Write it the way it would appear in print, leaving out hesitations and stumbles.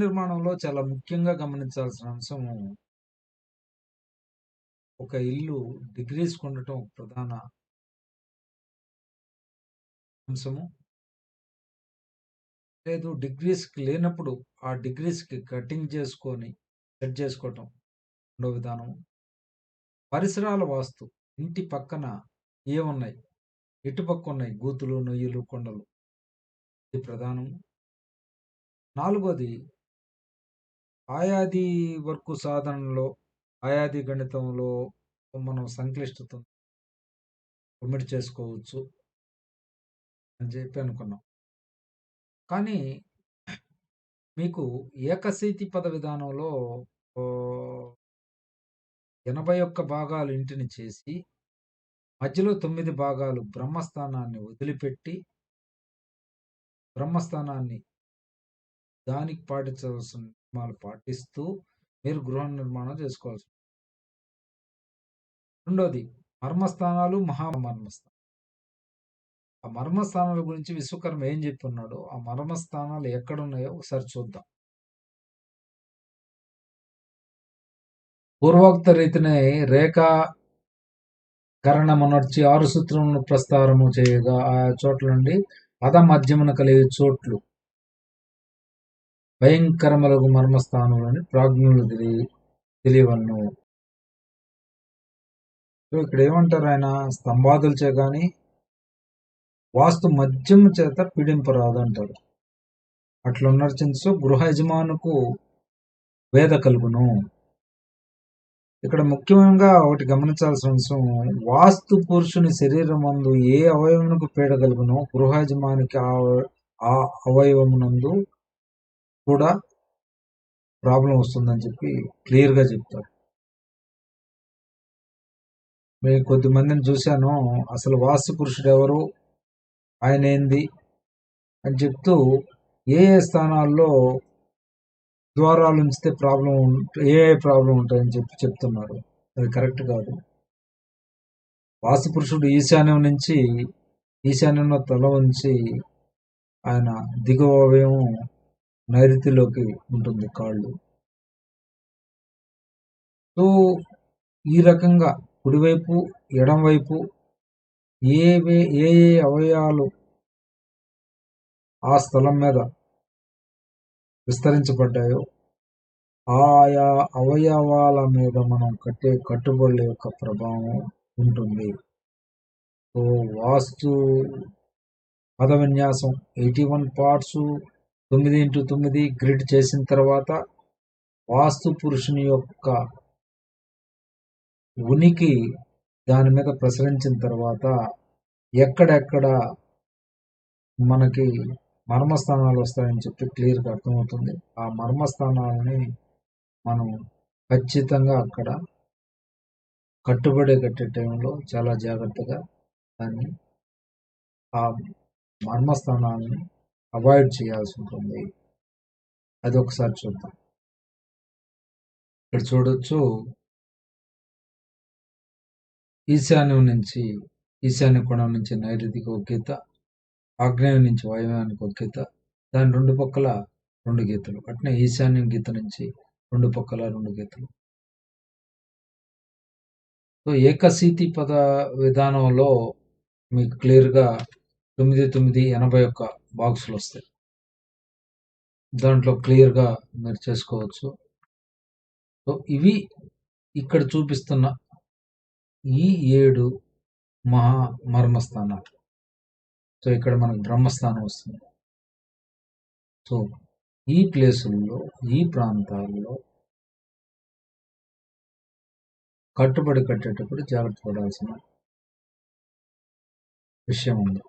నిర్మాణంలో చాలా ముఖ్యంగా గమనించాల్సిన అంశం ఒక ఇల్లు డిగ్రీస్‌కి ఉండటం ఒక ప్రధాన అంశము. లేదు డిగ్రీస్‌కి లేనప్పుడు ఆ డిగ్రీస్‌కి కటింగ్ చేసుకొని సెట్ చేసుకోవటం రెండో విధానం. పరిసరాల వాస్తు ఇంటి పక్కన ఏమున్నాయి? ఎటుపక్కున్నాయి గూతులు, నొయ్యలు, కొండలు ఇది ప్రధానం. నాలుగోది ఆయాది వర్కు సాధనలో, ఆయాది గణితంలో మనం సంక్లిష్టతను ఒమిడి చేసుకోవచ్చు అని చెప్పి అనుకున్నాం. కానీ మీకు ఏకశీతి పద విధానంలో ఓహ్, 81 భాగాలు ఇంటిని చేసి, మధ్యలో 9 భాగాలు బ్రహ్మస్థానాన్ని వదిలిపెట్టి, బ్రహ్మస్థానాన్ని దానికి పాటించవలసిన నియమాలు పాటిస్తూ మీరు గృహ నిర్మాణం చేసుకోవాల్సి. రెండోది మర్మస్థానాలు, మహామర్మస్థానాలు. ఆ మర్మస్థానాల గురించి విశ్వకర్మ ఏం చెప్పున్నాడో, ఆ మర్మస్థానాలు ఎక్కడున్నాయో ఒకసారి చూద్దాం. పూర్వోక్త రీతిని రేఖా కరణమునర్చి 6 సూత్రములను ప్రస్తారము చేయగా ఆ చోట్ల నుండి పద మధ్యమున కలిగే చోట్లు భయంకరములగు మర్మస్థానములని ప్రాజ్ఞులు తెలియవలను. సో ఇక్కడ ఏమంటారు ఆయన, స్తంభాదులచే గాని వాస్తు మధ్యము చేత పీడింపరాదు అంటారు. అట్లున్నారు చింతసు గృహ యజమానుకు వేద కలుగును. ఇక్కడ ముఖ్యంగా ఒకటి గమనించాల్సిన అంశం, వాస్తు పురుషుని శరీరం మందు ఏ అవయవమునకు పీడ కలుగునో గృహ యజమానికి ఆ అవయవమునందు కూడా ప్రాబ్లం వస్తుందని చెప్పి క్లియర్గా చెప్తారు. నేను కొద్ది మందిని చూశాను, అసలు వాస్తు పురుషుడు ఎవరు, ఆయన ఏంది అని చెప్తూ ఏ ఏ స్థానాల్లో ద్వారాలు ఉంచితే ఏ ప్రాబ్లం ఉంటాయని చెప్పి చెప్తున్నారు. అది కరెక్ట్ కాదు. వాస్తు పురుషుడు ఈశాన్యంలో తల ఉంచి ఆయన దిగువ అవయవం నైరుతిలోకి ఉంటుంది, కాళ్ళు. సో ఈ రకంగా కుడివైపు ఎడంవైపు ఏ ఏ అవయవాలు ఆ స్థలం మీద విస్తరించబడ్డాయో ఆయా అవయవాల మీద మనం కట్టే కట్టుబడుల యొక్క ప్రభావం ఉంటుంది. సో వాస్తు పద విన్యాసం 81 పార్ట్స్ 9x9 గ్రిడ్ చేసిన తర్వాత వాస్తు పురుషుని యొక్క ఉనికి దాని మీద ప్రసరించిన తర్వాత ఎక్కడెక్కడ మనకి మర్మస్థానాలు వస్తాయని చెప్పి క్లియర్గా అర్థమవుతుంది. ఆ మర్మస్థానాలని మనం ఖచ్చితంగా అక్కడ కట్టే టైంలో చాలా జాగ్రత్తగా దాన్ని ఆ మర్మస్థానాలని అవాయిడ్ చేయాల్సి ఉంటుంది. అది ఒకసారి చూద్దాం. ఇక్కడ చూడొచ్చు, ఈశాన్య కోణం నుంచి నైరుతికి ఒక గీత, ఆగ్నేయం నుంచి వాయువ్యానికి ఒక గీత, దాని రెండు పక్కల 2 గీతలు, అట్నే ఈశాన్యం గీత నుంచి 2 పక్కల 2 గీతలు. సో ఏకశీతి పద విధానంలో మీకు క్లియర్గా 9x9 బాక్సులు వస్తాయి. దాంట్లో క్లియర్గా మీరు చేసుకోవచ్చు. సో ఇవి ఇక్కడ చూపిస్తున్న ఈ 7 మర్మస్థానాలు. సో ఇక్కడ మనకు బ్రహ్మస్థానం వస్తుంది. సో ఈ ప్లేసుల్లో, ఈ ప్రాంతాల్లో కట్టేటప్పుడు జాగ్రత్త పడాల్సిన విషయం ఉంది.